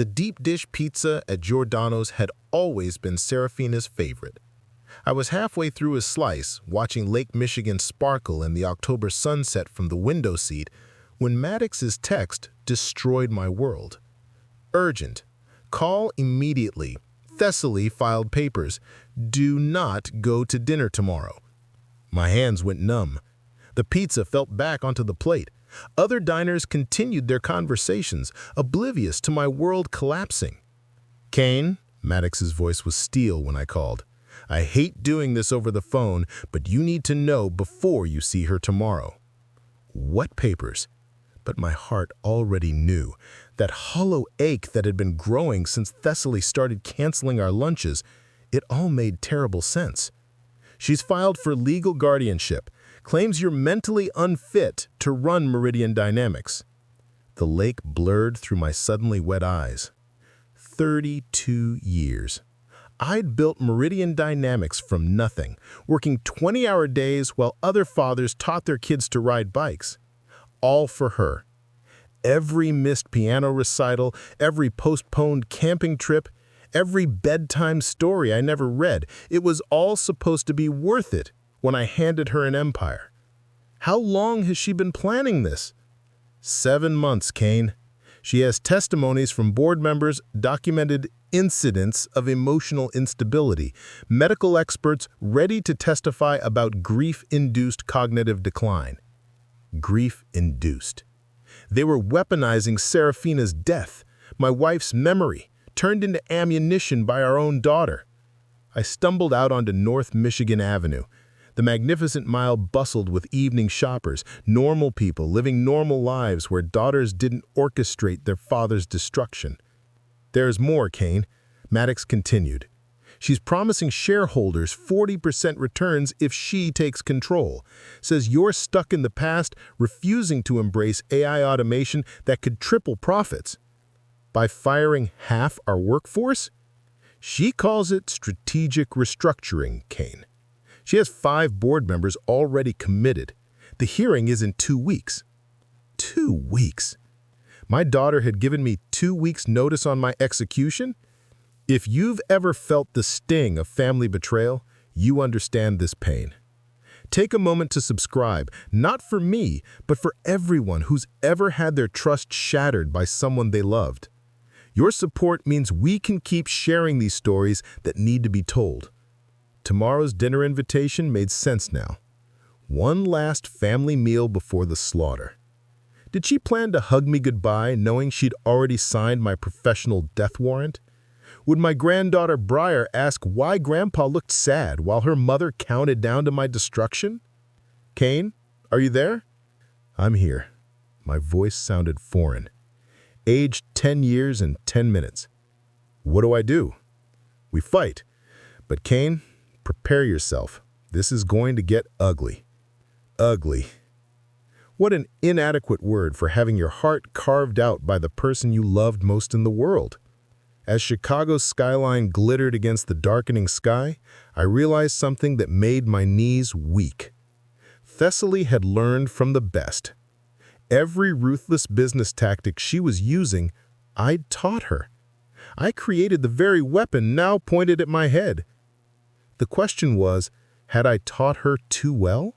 The deep dish pizza at Giordano's had always been Serafina's favorite. I was halfway through a slice, watching Lake Michigan sparkle in the October sunset from the window seat, when Maddox's text destroyed my world. Urgent. Call immediately. Thessaly filed papers. Do not go to dinner tomorrow. My hands went numb. The pizza fell back onto the plate. Other diners continued their conversations, oblivious to my world collapsing. Kane, Maddox's voice was steel when I called. I hate doing this over the phone, but you need to know before you see her tomorrow. What papers? But my heart already knew. That hollow ache that had been growing since Thessaly started canceling our lunches, it all made terrible sense. She's filed for legal guardianship, claims you're mentally unfit to run Meridian Dynamics. The lake blurred through my suddenly wet eyes. 32 years. I'd built Meridian Dynamics from nothing, working 20-hour days while other fathers taught their kids to ride bikes. All for her. Every missed piano recital, every postponed camping trip, every bedtime story I never read, it was all supposed to be worth it when I handed her an empire. How long has she been planning this? 7 months, Kane. She has testimonies from board members, documented incidents of emotional instability, medical experts ready to testify about grief-induced cognitive decline. Grief-induced. They were weaponizing Serafina's death, my wife's memory, turned into ammunition by our own daughter. I stumbled out onto North Michigan Avenue. The magnificent mile bustled with evening shoppers, normal people living normal lives where daughters didn't orchestrate their father's destruction. There's more, Kane, Maddox continued. She's promising shareholders 40% returns if she takes control. Says you're stuck in the past, refusing to embrace AI automation that could triple profits. By firing half our workforce? She calls it strategic restructuring, Kane. She has 5 board members already committed. The hearing is in 2 weeks. 2 weeks? My daughter had given me 2 weeks' notice on my execution? If you've ever felt the sting of family betrayal, you understand this pain. Take a moment to subscribe, not for me, but for everyone who's ever had their trust shattered by someone they loved. Your support means we can keep sharing these stories that need to be told. Tomorrow's dinner invitation made sense now. One last family meal before the slaughter. Did she plan to hug me goodbye knowing she'd already signed my professional death warrant? Would my granddaughter Briar ask why Grandpa looked sad while her mother counted down to my destruction? Kane, are you there? I'm here. My voice sounded foreign. Aged 10 years and 10 minutes. What do? We fight. But Kane, prepare yourself. This is going to get ugly. Ugly. What an inadequate word for having your heart carved out by the person you loved most in the world. As Chicago's skyline glittered against the darkening sky, I realized something that made my knees weak. Thessaly had learned from the best. Every ruthless business tactic she was using, I'd taught her. I created the very weapon now pointed at my head. The question was, had I taught her too well?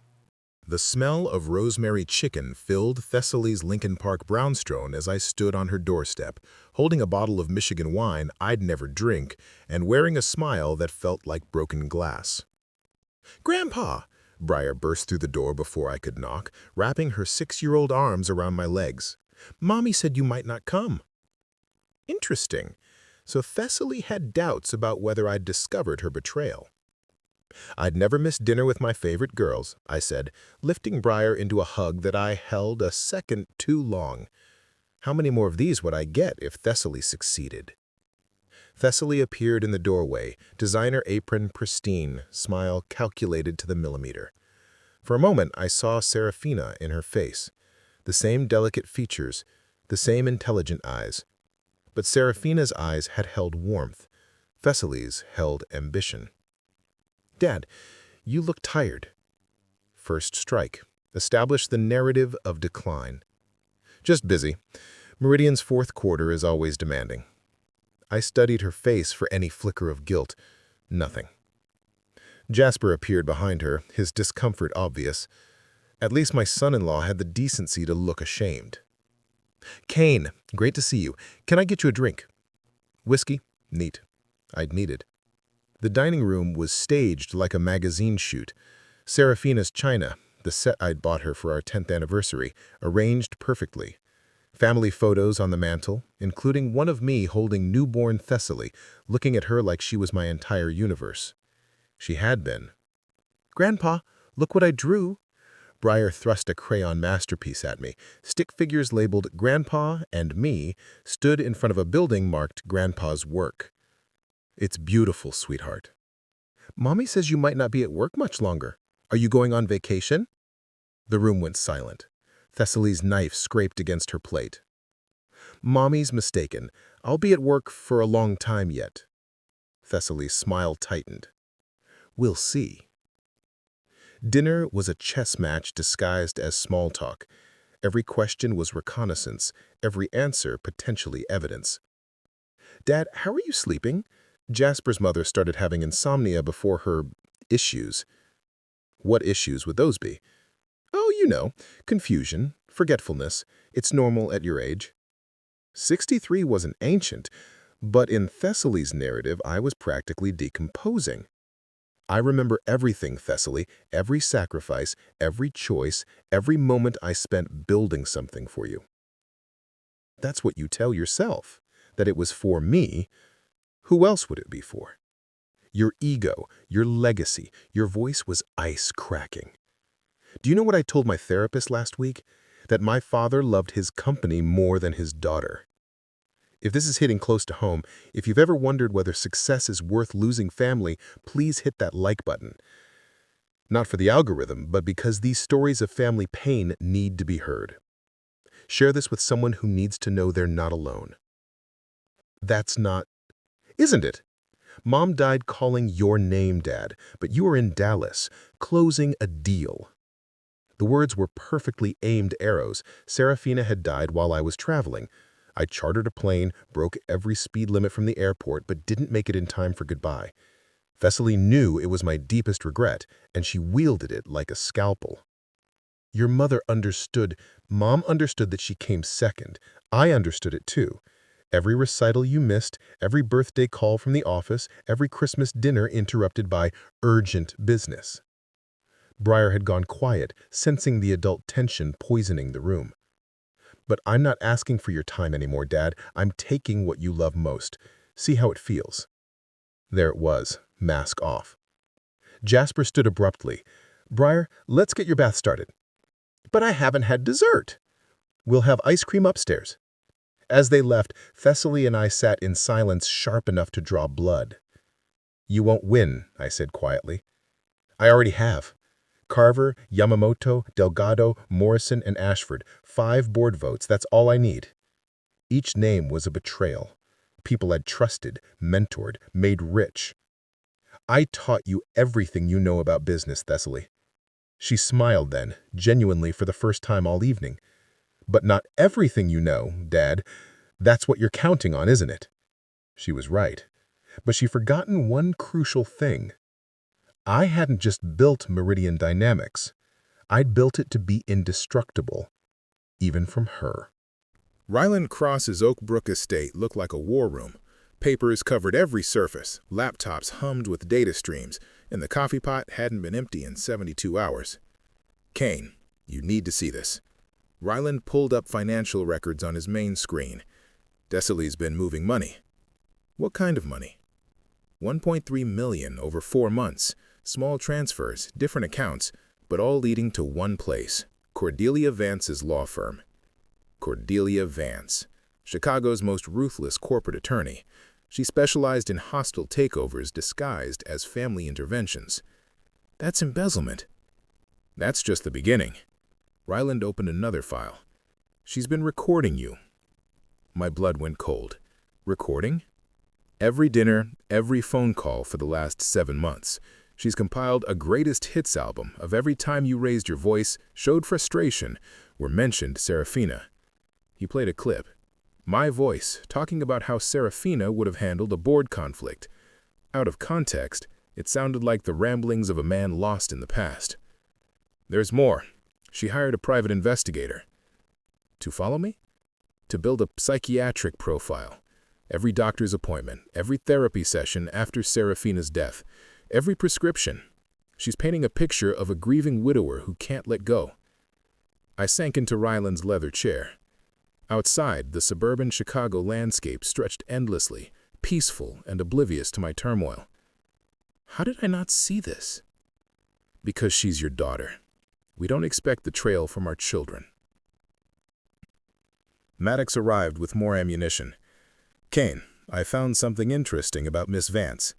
The smell of rosemary chicken filled Thessaly's Lincoln Park brownstone as I stood on her doorstep, holding a bottle of Michigan wine I'd never drink and wearing a smile that felt like broken glass. "Grandpa!" Briar burst through the door before I could knock, wrapping her 6-year-old arms around my legs. "Mommy said you might not come." Interesting. So Thessaly had doubts about whether I'd discovered her betrayal. "I'd never miss dinner with my favorite girls," I said, lifting Briar into a hug that I held a second too long. How many more of these would I get if Thessaly succeeded? Thessaly appeared in the doorway, designer apron pristine, smile calculated to the millimeter. For a moment, I saw Serafina in her face. The same delicate features, the same intelligent eyes. But Serafina's eyes had held warmth. Thessaly's held ambition. "Dad, you look tired." First strike. Establish the narrative of decline. "Just busy. Meridian's 4th quarter is always demanding." I studied her face for any flicker of guilt. Nothing. Jasper appeared behind her, his discomfort obvious. At least my son-in-law had the decency to look ashamed. "Kane, great to see you. Can I get you a drink?" "Whiskey?" "Neat." I'd needed. The dining room was staged like a magazine shoot. Serafina's china, the set I'd bought her for our 10th anniversary, arranged perfectly. Family photos on the mantel, including one of me holding newborn Thessaly, looking at her like she was my entire universe. She had been. "Grandpa, look what I drew." Briar thrust a crayon masterpiece at me. Stick figures labeled Grandpa and Me stood in front of a building marked Grandpa's work. "It's beautiful, sweetheart." "Mommy says you might not be at work much longer. Are you going on vacation?" The room went silent. Thessaly's knife scraped against her plate. "Mommy's mistaken. I'll be at work for a long time yet." Thessaly's smile tightened. "We'll see." Dinner was a chess match disguised as small talk. Every question was reconnaissance, every answer potentially evidence. "Dad, how are you sleeping?" Jasper's mother started having insomnia before her issues. What issues would those be? "Oh, you know, confusion, forgetfulness. It's normal at your age." 63 wasn't ancient, but in Thessaly's narrative, I was practically decomposing. "I remember everything, Thessaly, every sacrifice, every choice, every moment I spent building something for you." That's what you tell yourself, that it was for me. Who else would it be for? Your ego, your legacy, your voice was ice cracking. Do you know what I told my therapist last week? That my father loved his company more than his daughter. If this is hitting close to home, if you've ever wondered whether success is worth losing family, please hit that like button. Not for the algorithm, but because these stories of family pain need to be heard. Share this with someone who needs to know they're not alone. That's not, isn't it? Mom died calling your name, Dad, but you were in Dallas, closing a deal. The words were perfectly aimed arrows. Serafina had died while I was traveling. I chartered a plane, broke every speed limit from the airport, but didn't make it in time for goodbye. Thessaly knew it was my deepest regret, and she wielded it like a scalpel. Your mother understood. Mom understood that she came second. I understood it too. Every recital you missed, every birthday call from the office, every Christmas dinner interrupted by urgent business. Briar had gone quiet, sensing the adult tension poisoning the room. "But I'm not asking for your time anymore, Dad. I'm taking what you love most. See how it feels." There it was, mask off. Jasper stood abruptly. "Briar, let's get your bath started." "But I haven't had dessert." "We'll have ice cream upstairs." As they left, Thessaly and I sat in silence sharp enough to draw blood. "You won't win," I said quietly. "I already have. Carver, Yamamoto, Delgado, Morrison, and Ashford. 5 board votes, that's all I need." Each name was a betrayal. People I'd trusted, mentored, made rich. "I taught you everything you know about business, Thessaly." She smiled then, genuinely for the first time all evening. "But not everything you know, Dad. That's what you're counting on, isn't it?" She was right. But she'd forgotten one crucial thing. I hadn't just built Meridian Dynamics. I'd built it to be indestructible, even from her. Ryland Cross's Oak Brook estate looked like a war room. Papers covered every surface, laptops hummed with data streams, and the coffee pot hadn't been empty in 72 hours. "Kane, you need to see this." Ryland pulled up financial records on his main screen. "Thessaly's been moving money." "What kind of money?" $1.3 million over 4 months. Small transfers, different accounts, but all leading to one place, Cordelia Vance's law firm. Cordelia Vance, Chicago's most ruthless corporate attorney. She specialized in hostile takeovers disguised as family interventions. "That's embezzlement." "That's just the beginning." Ryland opened another file. "She's been recording you." My blood went cold. Recording? Every dinner, every phone call for the last 7 months. She's compiled a greatest hits album of every time you raised your voice, showed frustration, or mentioned Serafina. He played a clip. My voice, talking about how Serafina would have handled a board conflict. Out of context, it sounded like the ramblings of a man lost in the past. There's more. She hired a private investigator. To follow me? To build a psychiatric profile. Every doctor's appointment, every therapy session after Serafina's death, every prescription. She's painting a picture of a grieving widower who can't let go. I sank into Ryland's leather chair. Outside, the suburban Chicago landscape stretched endlessly, peaceful and oblivious to my turmoil. How did I not see this? Because she's your daughter. We don't expect betrayal from our children. Maddox arrived with more ammunition. Kane, I found something interesting about Miss Vance.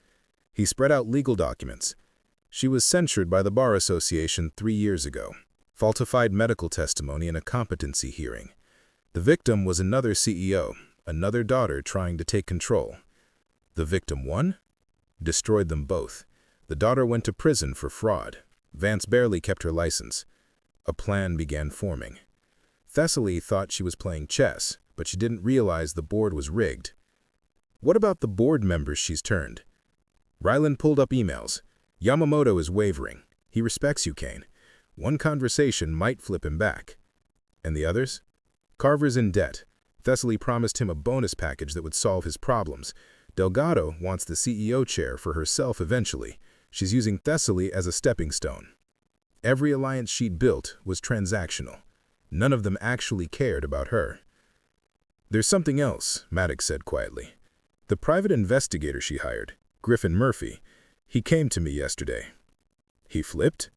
He spread out legal documents. She was censured by the Bar Association 3 years ago. Falsified medical testimony in a competency hearing. The victim was another CEO, another daughter trying to take control. The victim won? Destroyed them both. The daughter went to prison for fraud. Vance barely kept her license. A plan began forming. Thessaly thought she was playing chess, but she didn't realize the board was rigged. What about the board members she's turned? Ryland pulled up emails. Yamamoto is wavering. He respects you, Kane. One conversation might flip him back. And the others? Carver's in debt. Thessaly promised him a bonus package that would solve his problems. Delgado wants the CEO chair for herself eventually. She's using Thessaly as a stepping stone. Every alliance she'd built was transactional. None of them actually cared about her. There's something else, Maddox said quietly. The private investigator she hired, Griffin Murphy, he came to me yesterday. He flipped?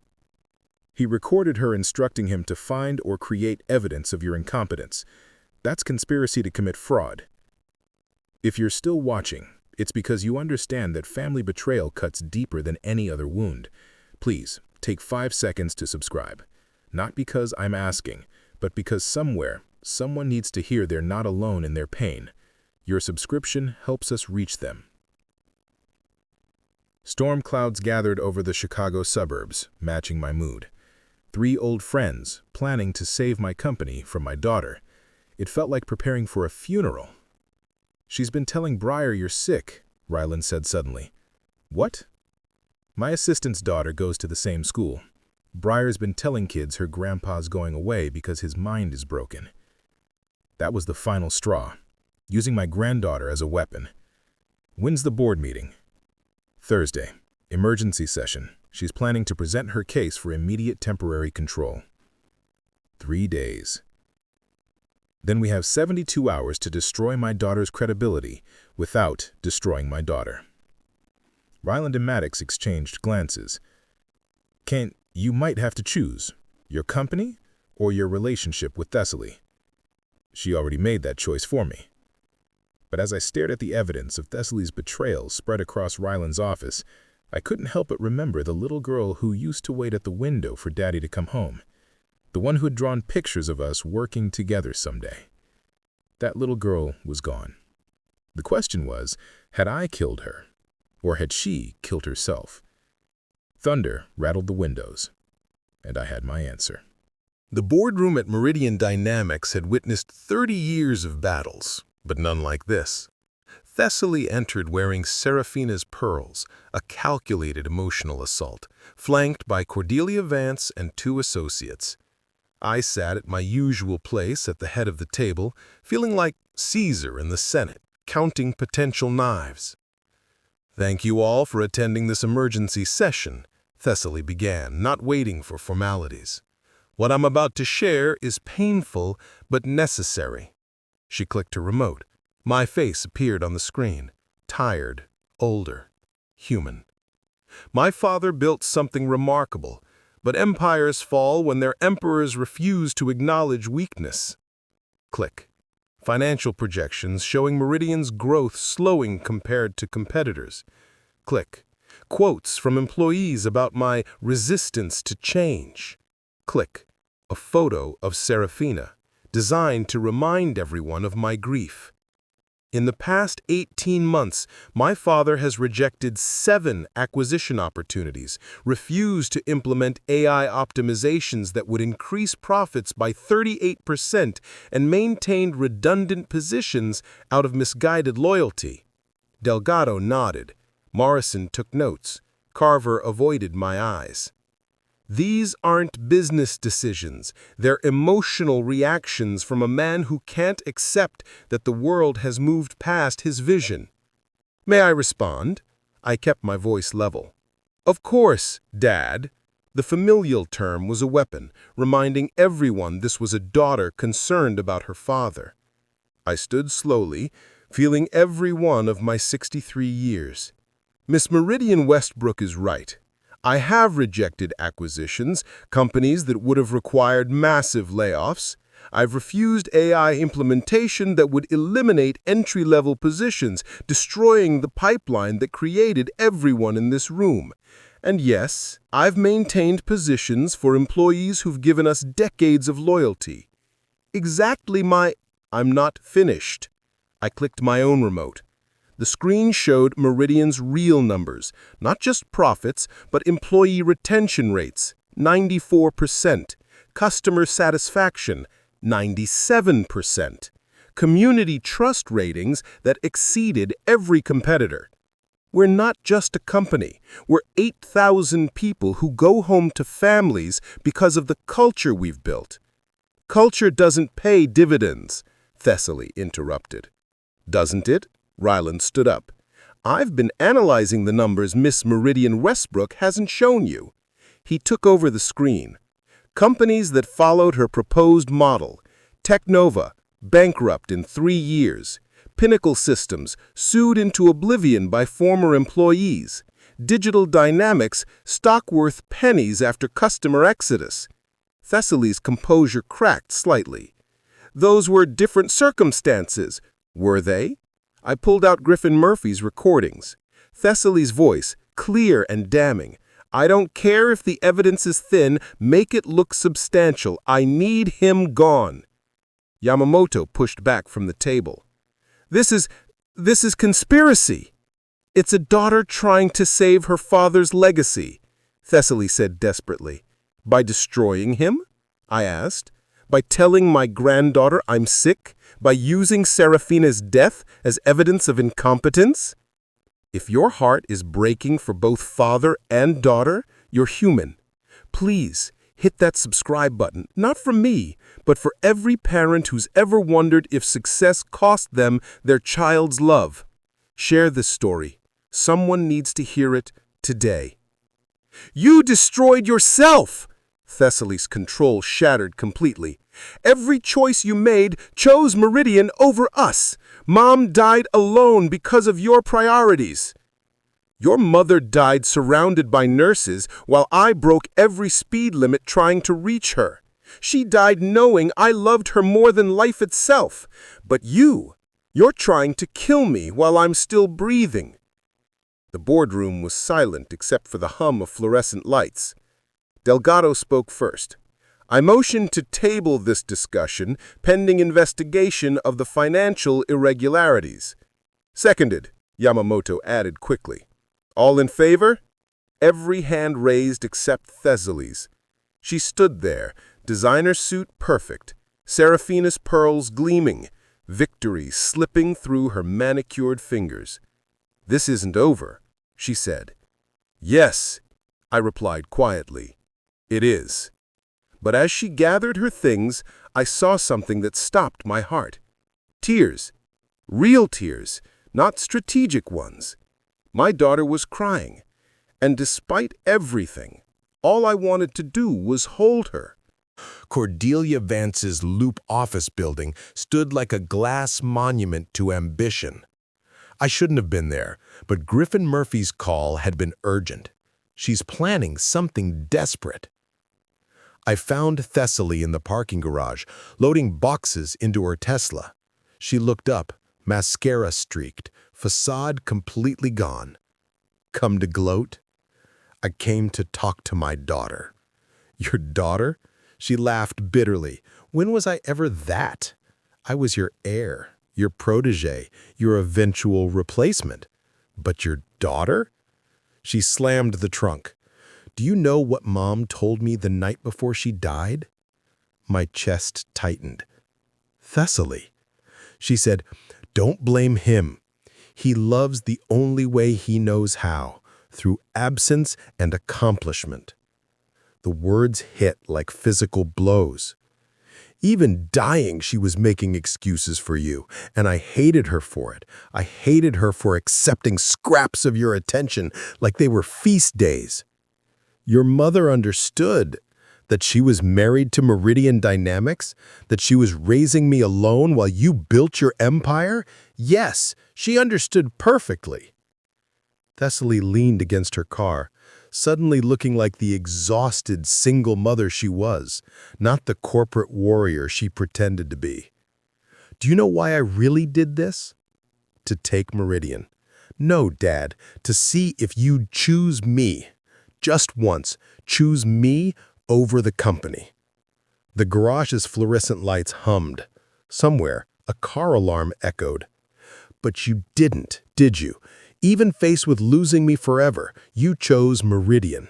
He recorded her instructing him to find or create evidence of your incompetence. That's conspiracy to commit fraud. If you're still watching, it's because you understand that family betrayal cuts deeper than any other wound. Please, take 5 seconds to subscribe. Not because I'm asking, but because somewhere, someone needs to hear they're not alone in their pain. Your subscription helps us reach them. Storm clouds gathered over the Chicago suburbs, matching my mood. 3 old friends, planning to save my company from my daughter. It felt like preparing for a funeral. She's been telling Breyer you're sick, Ryland said suddenly. What? My assistant's daughter goes to the same school. Breyer's been telling kids her grandpa's going away because his mind is broken. That was the final straw, using my granddaughter as a weapon. When's the board meeting? Thursday. Emergency session. She's planning to present her case for immediate temporary control. 3 days. Then we have 72 hours to destroy my daughter's credibility without destroying my daughter. Ryland and Maddox exchanged glances. Kent, you might have to choose, your company or your relationship with Thessaly. She already made that choice for me. But as I stared at the evidence of Thessaly's betrayal spread across Ryland's office, I couldn't help but remember the little girl who used to wait at the window for Daddy to come home. The one who had drawn pictures of us working together someday. That little girl was gone. The question was, had I killed her? Or had she killed herself? Thunder rattled the windows, and I had my answer. The boardroom at Meridian Dynamics had witnessed 30 years of battles, but none like this. Thessaly entered wearing Serafina's pearls, a calculated emotional assault, flanked by Cordelia Vance and 2 associates. I sat at my usual place at the head of the table, feeling like Caesar in the Senate, counting potential knives. Thank you all for attending this emergency session, Thessaly began, not waiting for formalities. What I'm about to share is painful but necessary. She clicked her remote. My face appeared on the screen, tired, older, human. My father built something remarkable, but empires fall when their emperors refuse to acknowledge weakness. Click. Financial projections showing Meridian's growth slowing compared to competitors. Click. Quotes from employees about my resistance to change. Click. A photo of Serafina, designed to remind everyone of my grief. In the past 18 months, my father has rejected 7 acquisition opportunities, refused to implement AI optimizations that would increase profits by 38%, and maintained redundant positions out of misguided loyalty. Delgado nodded. Morrison took notes. Carver avoided my eyes. These aren't business decisions. They're emotional reactions from a man who can't accept that the world has moved past his vision. May I respond? I kept my voice level. Of course, Dad. The familial term was a weapon, reminding everyone this was a daughter concerned about her father. I stood slowly, feeling every one of my 63 years. Miss Meridian Westbrook is right. I have rejected acquisitions, companies that would have required massive layoffs. I've refused AI implementation that would eliminate entry-level positions, destroying the pipeline that created everyone in this room. And yes, I've maintained positions for employees who've given us decades of loyalty. I'm not finished. I clicked my own remote. The screen showed Meridian's real numbers, not just profits, but employee retention rates, 94%, customer satisfaction, 97%, community trust ratings that exceeded every competitor. We're not just a company. We're 8,000 people who go home to families because of the culture we've built. Culture doesn't pay dividends, Thessaly interrupted. Doesn't it? Ryland stood up. I've been analyzing the numbers Miss Meridian Westbrook hasn't shown you. He took over the screen. Companies that followed her proposed model. Technova, bankrupt in 3 years. Pinnacle Systems, sued into oblivion by former employees. Digital Dynamics, stock worth pennies after customer exodus. Thessaly's composure cracked slightly. Those were different circumstances. Were they? I pulled out Griffin Murphy's recordings. Thessaly's voice, clear and damning. I don't care if the evidence is thin, make it look substantial. I need him gone. Yamamoto pushed back from the table. This is conspiracy. It's a daughter trying to save her father's legacy, Thessaly said desperately. By destroying him? I asked. By telling my granddaughter I'm sick? By using Serafina's death as evidence of incompetence? If your heart is breaking for both father and daughter, you're human. Please, hit that subscribe button, not for me, but for every parent who's ever wondered if success cost them their child's love. Share this story. Someone needs to hear it today. You destroyed yourself! Thessaly's control shattered completely. Every choice you made chose Meridian over us. Mom died alone because of your priorities. Your mother died surrounded by nurses while I broke every speed limit trying to reach her. She died knowing I loved her more than life itself. But you're trying to kill me while I'm still breathing. The boardroom was silent except for the hum of fluorescent lights. Delgado spoke first. I motioned to table this discussion pending investigation of the financial irregularities. Seconded, Yamamoto added quickly. All in favor? Every hand raised except Thessaly's. She stood there, designer suit perfect, Serafina's pearls gleaming, victory slipping through her manicured fingers. This isn't over, she said. Yes, I replied quietly. It is. But as she gathered her things, I saw something that stopped my heart. Tears. Real tears, not strategic ones. My daughter was crying, and despite everything, all I wanted to do was hold her. Cordelia Vance's Loop office building stood like a glass monument to ambition. I shouldn't have been there, but Griffin Murphy's call had been urgent. She's planning something desperate. I found Thessaly in the parking garage, loading boxes into her Tesla. She looked up, mascara streaked, facade completely gone. Come to gloat? I came to talk to my daughter. Your daughter? She laughed bitterly. When was I ever that? I was your heir, your protege, your eventual replacement. But your daughter? She slammed the trunk. Do you know what Mom told me the night before she died? My chest tightened. Thessaly. She said, don't blame him. He loves the only way he knows how, through absence and accomplishment. The words hit like physical blows. Even dying, she was making excuses for you, and I hated her for it. I hated her for accepting scraps of your attention like they were feast days. Your mother understood that she was married to Meridian Dynamics, that she was raising me alone while you built your empire? Yes, she understood perfectly. Thessaly leaned against her car, suddenly looking like the exhausted single mother she was, not the corporate warrior she pretended to be. Do you know why I really did this? To take Meridian. No, Dad, to see if you'd choose me. Just once, choose me over the company. The garage's fluorescent lights hummed. Somewhere, a car alarm echoed. But you didn't, did you? Even faced with losing me forever, you chose Meridian.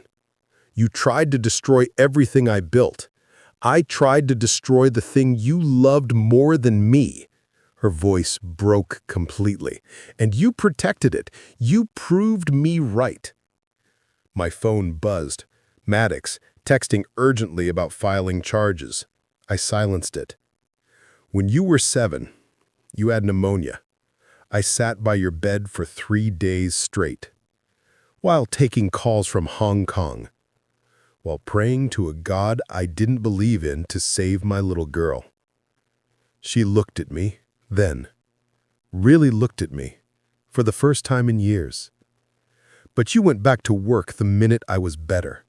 You tried to destroy everything I built. I tried to destroy the thing you loved more than me. Her voice broke completely. And you protected it. You proved me right. My phone buzzed. Maddox, texting urgently about filing charges. I silenced it. When you were 7, you had pneumonia. I sat by your bed for 3 days straight, while taking calls from Hong Kong, while praying to a God I didn't believe in to save my little girl. She looked at me, then, really looked at me, for the first time in years. But you went back to work the minute I was better.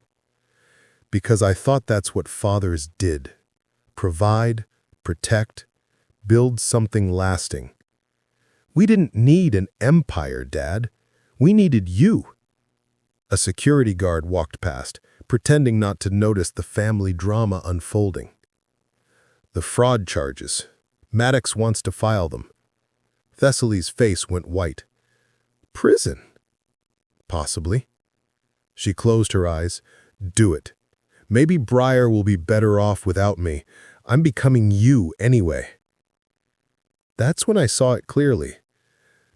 Because I thought that's what fathers did. Provide, protect, build something lasting. We didn't need an empire, Dad. We needed you. A security guard walked past, pretending not to notice the family drama unfolding. The fraud charges. Maddox wants to file them. Thessaly's face went white. Prison? Possibly. She closed her eyes. Do it. Maybe Breyer will be better off without me. I'm becoming you anyway. That's when I saw it clearly.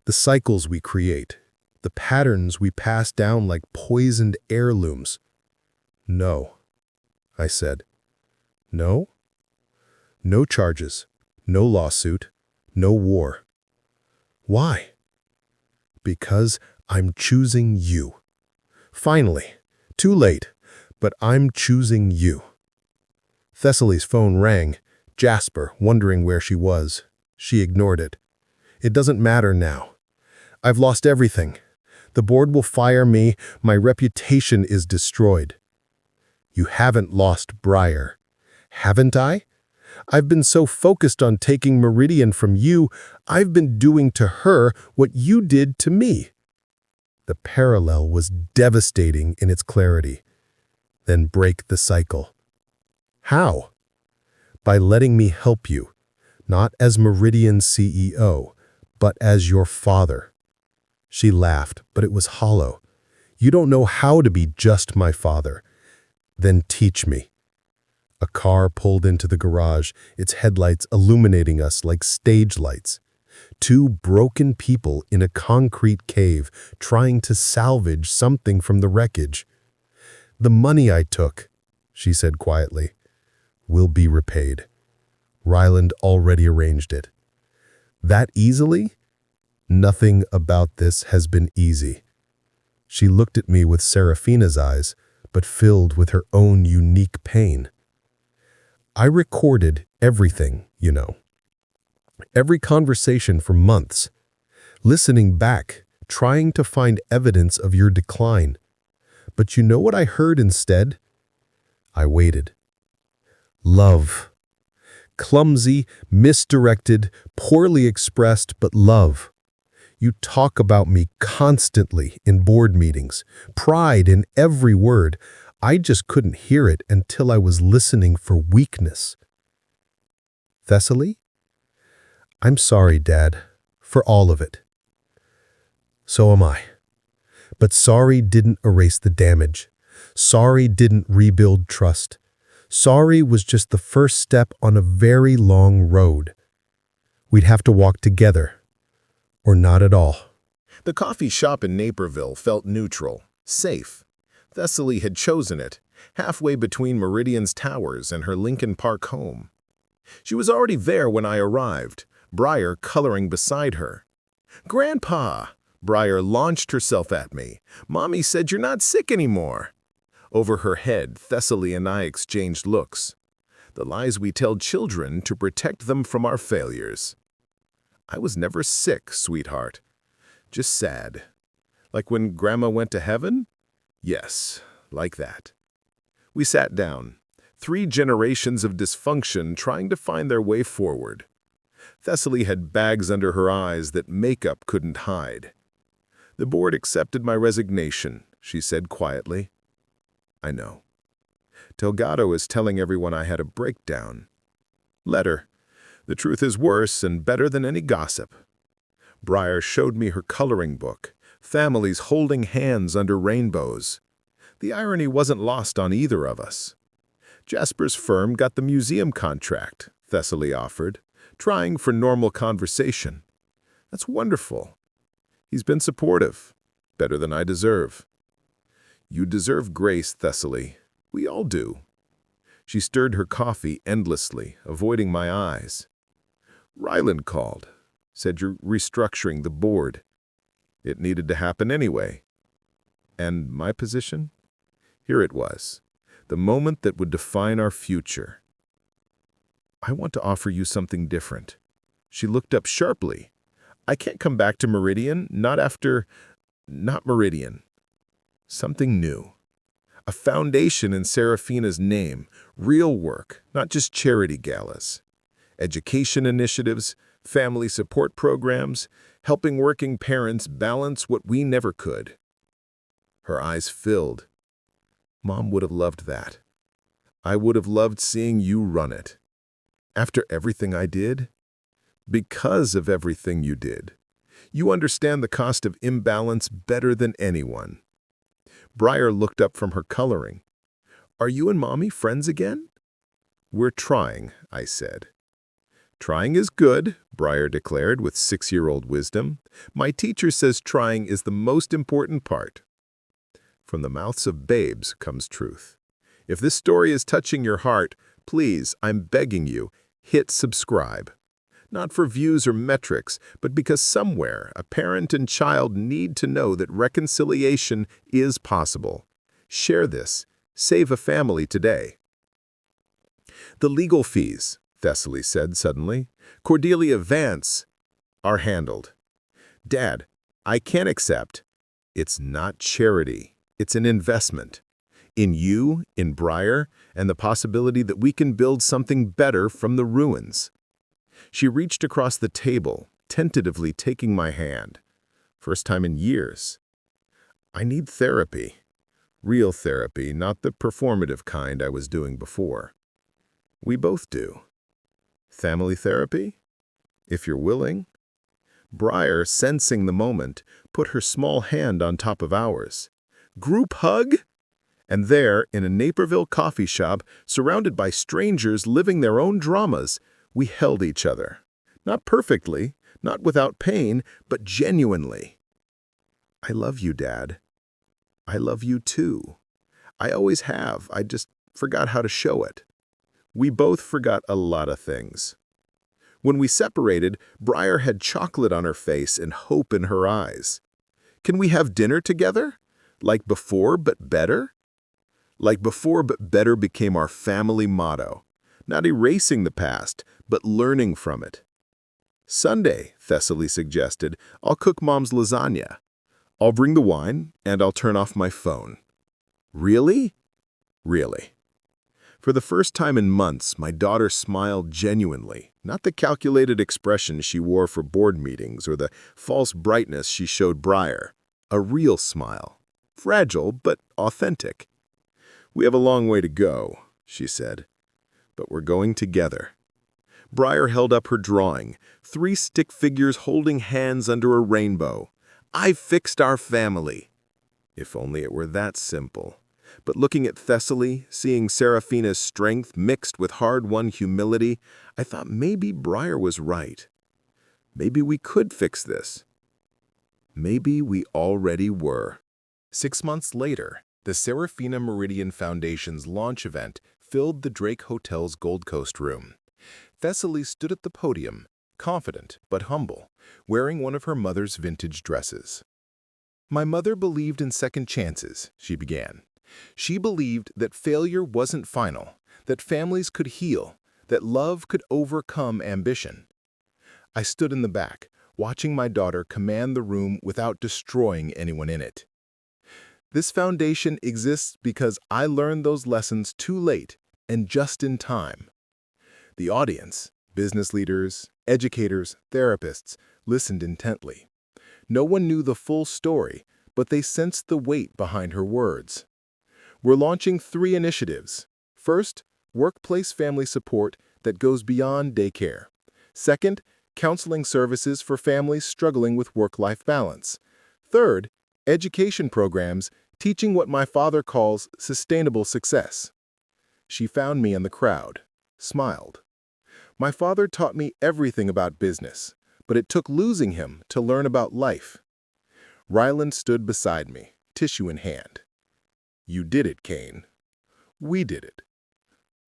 The cycles we create, the patterns we pass down like poisoned heirlooms. No, I said. No? No charges, no lawsuit, no war. Why? Because I'm choosing you. Finally, too late, but I'm choosing you. Thessaly's phone rang, Jasper wondering where she was. She ignored it. It doesn't matter now. I've lost everything. The board will fire me. My reputation is destroyed. You haven't lost Breyer. Haven't I? I've been so focused on taking Meridian from you, I've been doing to her what you did to me. The parallel was devastating in its clarity. Then break the cycle. How? By letting me help you, not as Meridian's CEO, but as your father. She laughed, but it was hollow. You don't know how to be just my father. Then teach me. A car pulled into the garage, its headlights illuminating us like stage lights. 2 broken people in a concrete cave trying to salvage something from the wreckage. The money I took, she said quietly, will be repaid. Ryland already arranged it. That easily? Nothing about this has been easy. She looked at me with Serafina's eyes, but filled with her own unique pain. I recorded everything, you know. Every conversation for months. Listening back, trying to find evidence of your decline. But you know what I heard instead? I waited. Love. Clumsy, misdirected, poorly expressed, but love. You talk about me constantly in board meetings, pride in every word. I just couldn't hear it until I was listening for weakness. Thessaly? I'm sorry, Dad, for all of it. So am I. But sorry didn't erase the damage. Sorry didn't rebuild trust. Sorry was just the first step on a very long road. We'd have to walk together, or not at all. The coffee shop in Naperville felt neutral, safe. Thessaly had chosen it, halfway between Meridian's towers and her Lincoln Park home. She was already there when I arrived, Briar coloring beside her. "Grandpa!" Briar launched herself at me. "Mommy said you're not sick anymore." Over her head, Thessaly and I exchanged looks. The lies we tell children to protect them from our failures. "I was never sick, sweetheart. Just sad. Like when Grandma went to heaven?" "Yes, like that." We sat down. 3 generations of dysfunction trying to find their way forward. Thessaly had bags under her eyes that makeup couldn't hide. "The board accepted my resignation," she said quietly. "I know. Delgado is telling everyone I had a breakdown. Let her. The truth is worse and better than any gossip." Briar showed me her coloring book, families holding hands under rainbows. The irony wasn't lost on either of us. "Jasper's firm got the museum contract," Thessaly offered, trying for normal conversation. "That's wonderful. He's been supportive, better than I deserve." "You deserve grace, Thessaly. We all do." She stirred her coffee endlessly, avoiding my eyes. "Ryland called. Said you're restructuring the board. It needed to happen anyway." And my position? Here it was, the moment that would define our future. "I want to offer you something different." She looked up sharply. "I can't come back to Meridian, not Meridian. Something new. A foundation in Serafina's name, real work, not just charity galas. Education initiatives, family support programs, helping working parents balance what we never could." Her eyes filled. "Mom would have loved that. I would have loved seeing you run it. After everything I did? Because of everything you did. You understand the cost of imbalance better than anyone." Briar looked up from her coloring. "Are you and Mommy friends again?" "We're trying," I said. "Trying is good," Briar declared with 6-year-old wisdom. "My teacher says trying is the most important part." From the mouths of babes comes truth. If this story is touching your heart, please, I'm begging you, hit subscribe. Not for views or metrics, but because somewhere a parent and child need to know that reconciliation is possible. Share this. Save a family today. "The legal fees," Thessaly said suddenly, "Cordelia Vance, are handled." "Dad, I can't accept." "It's not charity. It's an investment. In you, in Briar, and the possibility that we can build something better from the ruins." She reached across the table, tentatively taking my hand. First time in years. "I need therapy. Real therapy, not the performative kind I was doing before." "We both do." "Family therapy? If you're willing." Briar, sensing the moment, put her small hand on top of ours. "Group hug?" And there, in a Naperville coffee shop, surrounded by strangers living their own dramas, we held each other. Not perfectly, not without pain, but genuinely. "I love you, Dad. I love you too. I always have. I just forgot how to show it." We both forgot a lot of things. When we separated, Briar had chocolate on her face and hope in her eyes. "Can we have dinner together? Like before, but better?" Like before, but better became our family motto. Not erasing the past, but learning from it. "Sunday," Thessaly suggested, "I'll cook Mom's lasagna. I'll bring the wine, and I'll turn off my phone." "Really?" "Really." For the first time in months, my daughter smiled genuinely, not the calculated expression she wore for board meetings or the false brightness she showed Briar. A real smile. Fragile, but authentic. "We have a long way to go," she said, "but we're going together." Briar held up her drawing, 3 stick figures holding hands under a rainbow. "I fixed our family." If only it were that simple. But looking at Thessaly, seeing Seraphina's strength mixed with hard-won humility, I thought maybe Briar was right. Maybe we could fix this. Maybe we already were. 6 months later, the Seraphina Meridian Foundation's launch event filled the Drake Hotel's Gold Coast room. Thessaly stood at the podium, confident but humble, wearing one of her mother's vintage dresses. "My mother believed in second chances," she began. "She believed that failure wasn't final, that families could heal, that love could overcome ambition." I stood in the back, watching my daughter command the room without destroying anyone in it. "This foundation exists because I learned those lessons too late and just in time." The audience, business leaders, educators, therapists, listened intently. No one knew the full story, but they sensed the weight behind her words. "We're launching 3 initiatives. First, workplace family support that goes beyond daycare. Second, counseling services for families struggling with work-life balance. Third, education programs teaching what my father calls sustainable success." She found me in the crowd, smiled. "My father taught me everything about business, but it took losing him to learn about life." Ryland stood beside me, tissue in hand. "You did it, Kane. We did it."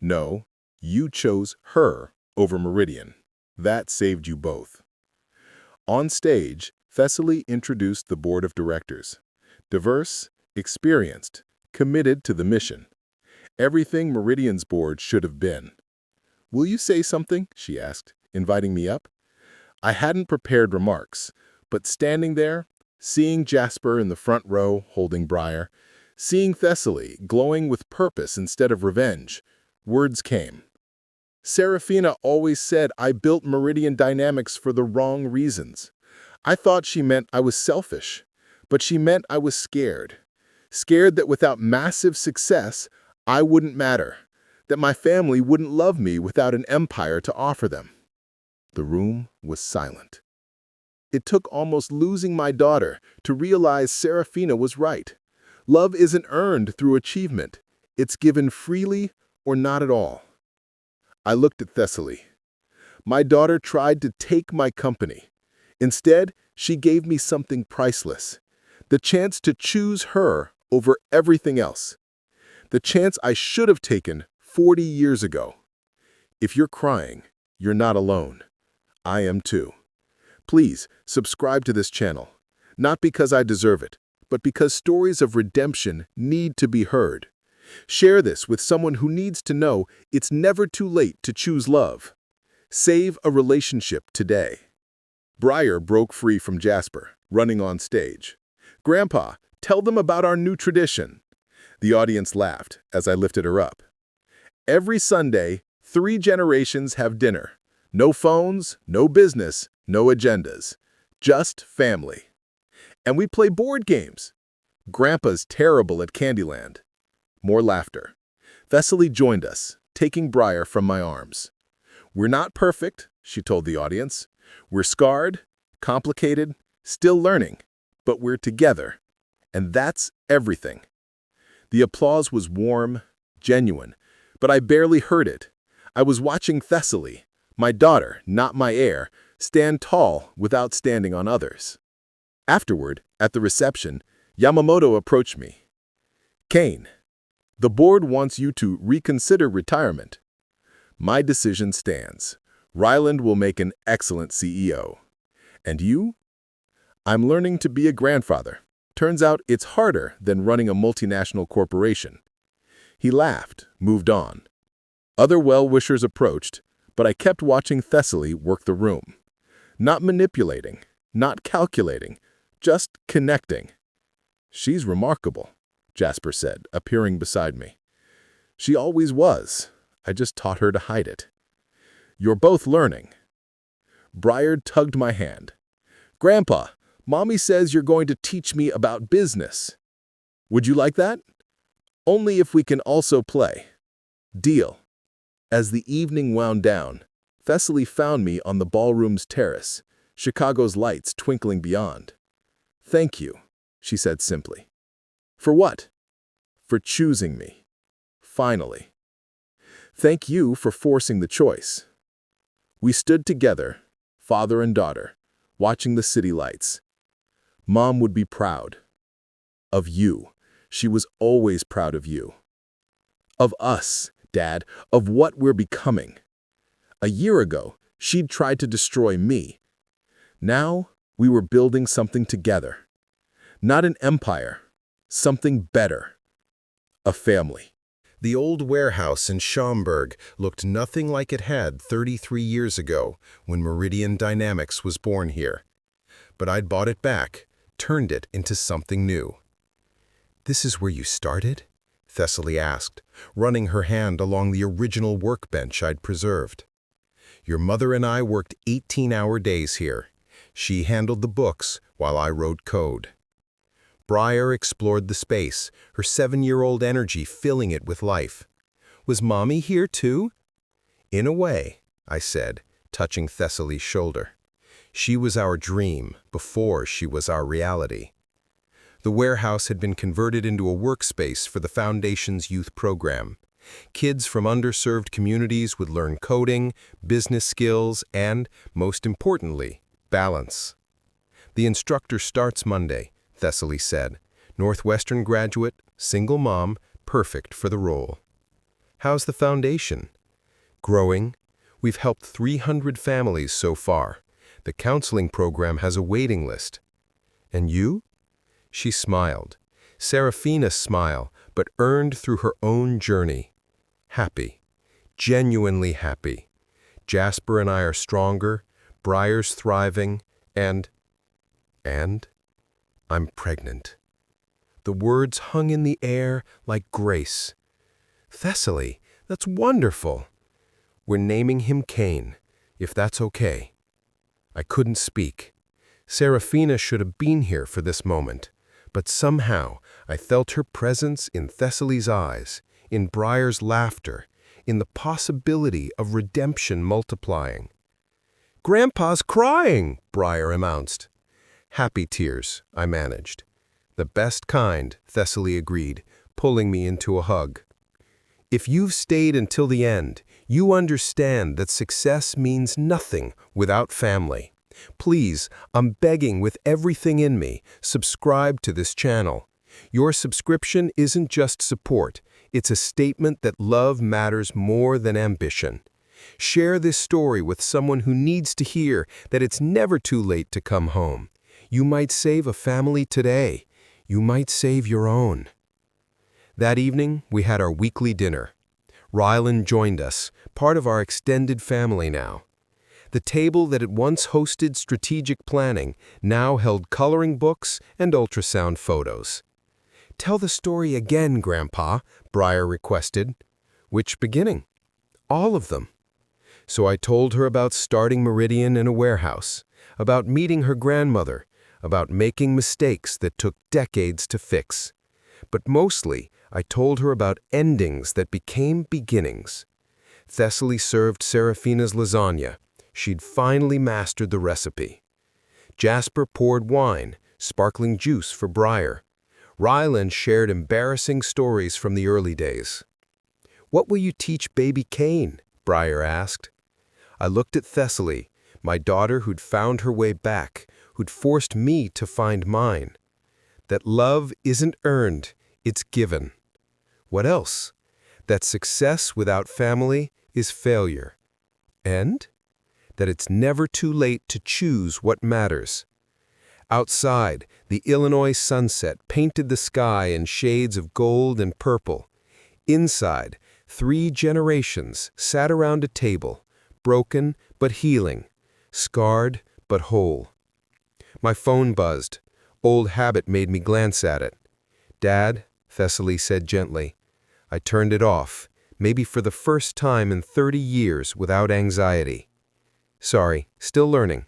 "No, you chose her over Meridian. That saved you both." On stage, Thessaly introduced the board of directors. Diverse, experienced, committed to the mission. Everything Meridian's board should have been. "Will you say something?" she asked, inviting me up. I hadn't prepared remarks, but standing there, seeing Jasper in the front row holding Briar, seeing Thessaly glowing with purpose instead of revenge, words came. "Seraphina always said I built Meridian Dynamics for the wrong reasons. I thought she meant I was selfish, but she meant I was scared. Scared that without massive success, I wouldn't matter, that my family wouldn't love me without an empire to offer them." The room was silent. It took almost losing my daughter to realize Seraphina was right. Love isn't earned through achievement. It's given freely or not at all. I looked at Thessaly. My daughter tried to take my company. Instead, she gave me something priceless. The chance to choose her over everything else. The chance I should have taken 40 years ago. If you're crying, you're not alone. I am too. Please subscribe to this channel, not because I deserve it, but because stories of redemption need to be heard. Share this with someone who needs to know it's never too late to choose love. Save a relationship today. Briar broke free from Jasper, running on stage. "Grandpa, tell them about our new tradition." The audience laughed as I lifted her up. "Every Sunday, 3 generations have dinner. No phones, no business, no agendas. Just family. And we play board games. Grandpa's terrible at Candyland." More laughter. Thessaly joined us, taking Briar from my arms. "We're not perfect," she told the audience. "We're scarred, complicated, still learning, but we're together. And that's everything." The applause was warm, genuine, but I barely heard it. I was watching Thessaly, my daughter, not my heir, stand tall without standing on others. Afterward, at the reception, Yamamoto approached me. "Kane, the board wants you to reconsider retirement." "My decision stands. Ryland will make an excellent CEO. And you?" "I'm learning to be a grandfather. Turns out it's harder than running a multinational corporation." He laughed, moved on. Other well-wishers approached, but I kept watching Thessaly work the room. Not manipulating, not calculating, just connecting. "She's remarkable," Jasper said, appearing beside me. "She always was. I just taught her to hide it." "You're both learning." Briar tugged my hand. "Grandpa, Mommy says you're going to teach me about business." "Would you like that?" "Only if we can also play." "Deal." As the evening wound down, Thessaly found me on the ballroom's terrace, Chicago's lights twinkling beyond. "Thank you," she said simply. "For what?" "For choosing me. Finally. Thank you for forcing the choice." We stood together, father and daughter, watching the city lights. Mom would be proud. Of you. She was always proud of you. Of us, Dad, of what we're becoming. A year ago, she'd tried to destroy me. Now, we were building something together. Not an empire, something better. A family. The old warehouse in Schaumburg looked nothing like it had 33 years ago when Meridian Dynamics was born here. But I'd bought it back, turned it into something new. "This is where you started?" Thessaly asked, running her hand along the original workbench I'd preserved. "Your mother and I worked 18-hour days here. She handled the books while I wrote code." Briar explored the space, her 7-year-old energy filling it with life. "Was Mommy here too?" "In a way," I said, touching Thessaly's shoulder. "She was our dream before she was our reality." The warehouse had been converted into a workspace for the Foundation's youth program. Kids from underserved communities would learn coding, business skills, and, most importantly, balance. "The instructor starts Monday," Thessaly said. "Northwestern graduate, single mom, perfect for the role." "How's the foundation?" "Growing. We've helped 300 families so far. The counseling program has a waiting list." "And you?" She smiled. Seraphina's smile, but earned through her own journey. "Happy. Genuinely happy. Jasper and I are stronger, Briar's thriving, and I'm pregnant." The words hung in the air like grace. "Thessaly, that's wonderful." "We're naming him Cain, if that's okay." I couldn't speak. Seraphina should have been here for this moment, but somehow I felt her presence in Thessaly's eyes, in Briar's laughter, in the possibility of redemption multiplying. "Grandpa's crying," Briar announced. "Happy tears," I managed. "The best kind," Thessaly agreed, pulling me into a hug. "If you've stayed until the end, you understand that success means nothing without family. Please, I'm begging with everything in me, subscribe to this channel. Your subscription isn't just support, it's a statement that love matters more than ambition. Share this story with someone who needs to hear that it's never too late to come home. You might save a family today. You might save your own." That evening, we had our weekly dinner. Rylan joined us, part of our extended family now. The table that had once hosted strategic planning now held coloring books and ultrasound photos. "Tell the story again, Grandpa," Briar requested. "Which beginning?" "All of them." So I told her about starting Meridian in a warehouse, about meeting her grandmother, about making mistakes that took decades to fix. But mostly, I told her about endings that became beginnings. Thessaly served Seraphina's lasagna. She'd finally mastered the recipe. Jasper poured wine, sparkling juice for Briar. Ryland shared embarrassing stories from the early days. "What will you teach baby Cain?" Briar asked. I looked at Thessaly, my daughter who'd found her way back, who'd forced me to find mine. That love isn't earned, it's given. What else? That success without family is failure. And that it's never too late to choose what matters. Outside, the Illinois sunset painted the sky in shades of gold and purple. Inside, 3 generations sat around a table, broken but healing, scarred but whole. My phone buzzed. Old habit made me glance at it. "Dad," Thessaly said gently. I turned it off, maybe for the first time in 30 years without anxiety. "Sorry, still learning."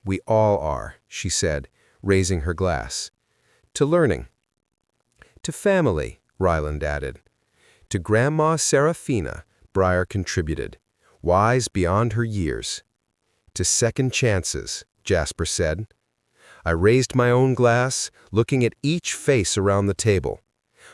"We all are," she said, raising her glass. "To learning." "To family," Ryland added. "To Grandma Seraphina," Briar contributed. wise beyond her years. To second chances, Jasper said. I raised my own glass, looking at each face around the table.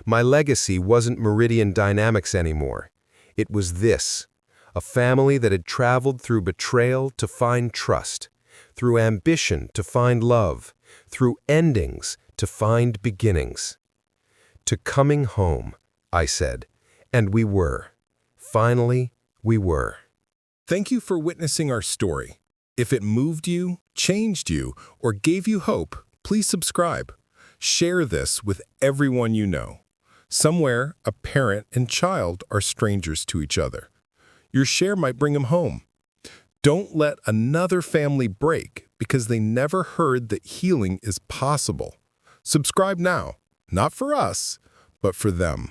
My legacy wasn't Meridian Dynamics anymore. It was this, a family that had traveled through betrayal to find trust, through ambition to find love, through endings to find beginnings. To coming home, I said, and we were. Finally, we were. Thank you for witnessing our story. If it moved you, changed you, or gave you hope, please subscribe. Share this with everyone you know. Somewhere, a parent and child are strangers to each other. Your share might bring them home. Don't let another family break because they never heard that healing is possible. Subscribe now, not for us, but for them.